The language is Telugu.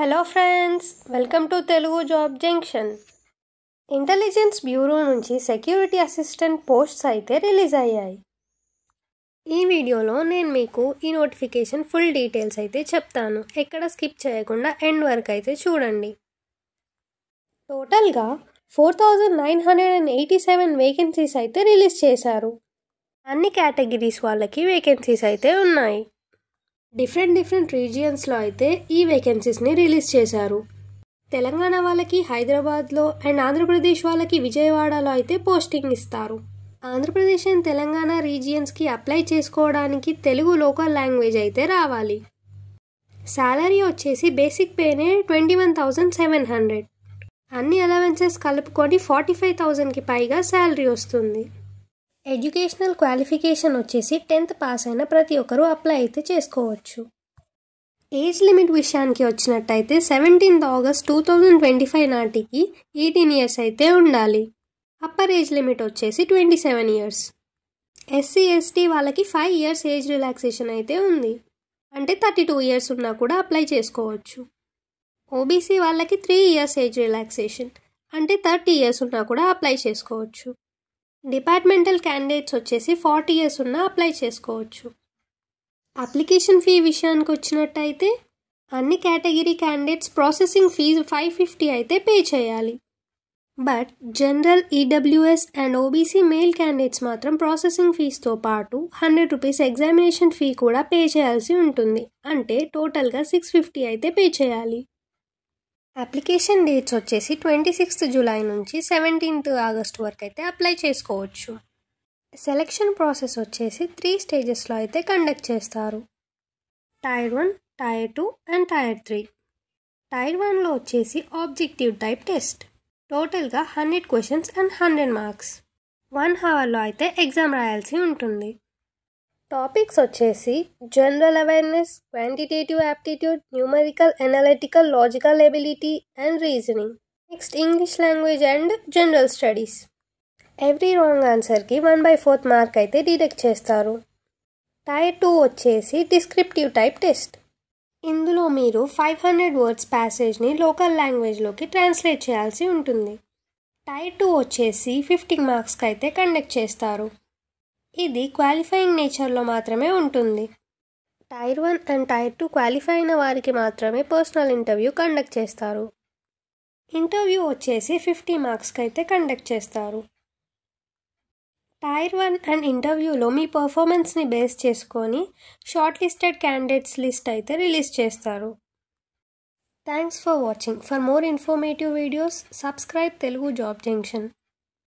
Hello friends, welcome to Telugu job junction. Intelligence bureau నుంచి సెక్యూరిటీ అసిస్టెంట్ పోస్ట్స్ అయితే రిలీజ్ అయ్యాయి. ఈ వీడియోలో నేను మీకు ఈ నోటిఫికేషన్ ఫుల్ డీటెయిల్స్ అయితే చెప్తాను. ఎక్కడ స్కిప్ చేయకుండా ఎండ్ వరకు అయితే చూడండి. టోటల్గా 4987 వేకెన్సీస్ అయితే రిలీజ్ చేశారు. అన్ని కేటగిరీస్ వాళ్ళకి వేకెన్సీస్ అయితే ఉన్నాయి. డిఫరెంట్ రీజియన్స్లో అయితే ఈ వేకెన్సీస్ని రిలీజ్ చేశారు. తెలంగాణ వాళ్ళకి హైదరాబాద్లో అండ్ ఆంధ్రప్రదేశ్ వాళ్ళకి విజయవాడలో అయితే పోస్టింగ్ ఇస్తారు. ఆంధ్రప్రదేశ్ అండ్ తెలంగాణ రీజియన్స్కి అప్లై చేసుకోవడానికి తెలుగు లోకల్ లాంగ్వేజ్ అయితే రావాలి. శాలరీ వచ్చేసి బేసిక్ పేనే 21,700. అన్ని అలవెన్సెస్ కలుపుకొని 45,000కి పైగా శాలరీ వస్తుంది. ఎడ్యుకేషనల్ క్వాలిఫికేషన్ వచ్చేసి 10th పాస్ అయిన ప్రతి ఒక్కరూ అప్లై అయితే చేసుకోవచ్చు. ఏజ్ లిమిట్ విషయానికి వచ్చినట్టయితే 17th August 2025 నాటికి 18 years అయితే ఉండాలి. అప్పర్ ఏజ్ లిమిట్ వచ్చేసి 27 years. SC/ST వాళ్ళకి 5 years ఏజ్ రిలాక్సేషన్ అయితే ఉంది. అంటే 32 years ఉన్నా కూడా అప్లై చేసుకోవచ్చు. OBC వాళ్ళకి 3 years ఏజ్ రిలాక్సేషన్ అంటే 30 years ఉన్నా కూడా అప్లై చేసుకోవచ్చు. డిపార్ట్మెంటల్ క్యాండిడేట్స్ వచ్చేసి 40 years ఉన్నా అప్లై చేసుకోవచ్చు. అప్లికేషన్ ఫీ విషయానికి వచ్చినట్టయితే అన్ని కేటగిరీ క్యాండిడేట్స్ ప్రాసెసింగ్ ఫీజు 550 అయితే పే చేయాలి. But general, EWS and OBC male candidates మాత్రం ప్రాసెసింగ్ ఫీజుతో పాటు 100 rupees ఎగ్జామినేషన్ ఫీ కూడా పే చేయాల్సి ఉంటుంది. అంటే టోటల్గా 650 అయితే పే చేయాలి. అప్లికేషన్ డేట్స్ వచ్చేసి 26th July నుంచి 17th August వరకు అయితే అప్లై చేసుకోవచ్చు. సెలెక్షన్ ప్రాసెస్ వచ్చేసి 3 stagesలో అయితే కండక్ట్ చేస్తారు. Tier 1, Tier 2 and Tier 3. Tier 1లో వచ్చేసి ఆబ్జెక్టివ్ టైప్ టెస్ట్. టోటల్గా 100 questions అండ్ 100 marks. 1 hourలో అయితే ఎగ్జామ్ రాయాల్సి ఉంటుంది. టాపిక్స్ వచ్చేసి general awareness, quantitative aptitude, numerical, analytical, logical ability and reasoning. Next English language and general studies. Every wrong ఆన్సర్కి 1/4 మార్క్ అయితే డిడక్ట్ చేస్తారు. Tier 2 వచ్చేసి డిస్క్రిప్టివ్ టైప్ టెస్ట్. ఇందులో మీరు 500 words ప్యాసేజ్ని లోకల్ లాంగ్వేజ్లోకి ట్రాన్స్లేట్ చేయాల్సి ఉంటుంది. Tier 2 వచ్చేసి 50 marksకి అయితే కండక్ట్ చేస్తారు. ఇది క్వాలిఫైయింగ్ నేచర్లో మాత్రమే ఉంటుంది. Tier 1 అండ్ Tier 2 క్వాలిఫై అయిన వారికి మాత్రమే పర్సనల్ ఇంటర్వ్యూ కండక్ట్ చేస్తారు. ఇంటర్వ్యూ వచ్చేసి 50 marksకి అయితే కండక్ట్ చేస్తారు. Tier 1 అండ్ ఇంటర్వ్యూలో మీ పర్ఫార్మెన్స్ని బేస్ చేసుకొని షార్ట్ లిస్టెడ్ క్యాండిడేట్స్ లిస్ట్ అయితే రిలీజ్ చేస్తారు. Thanks for watching. For more informative videos subscribe Telugu job junction.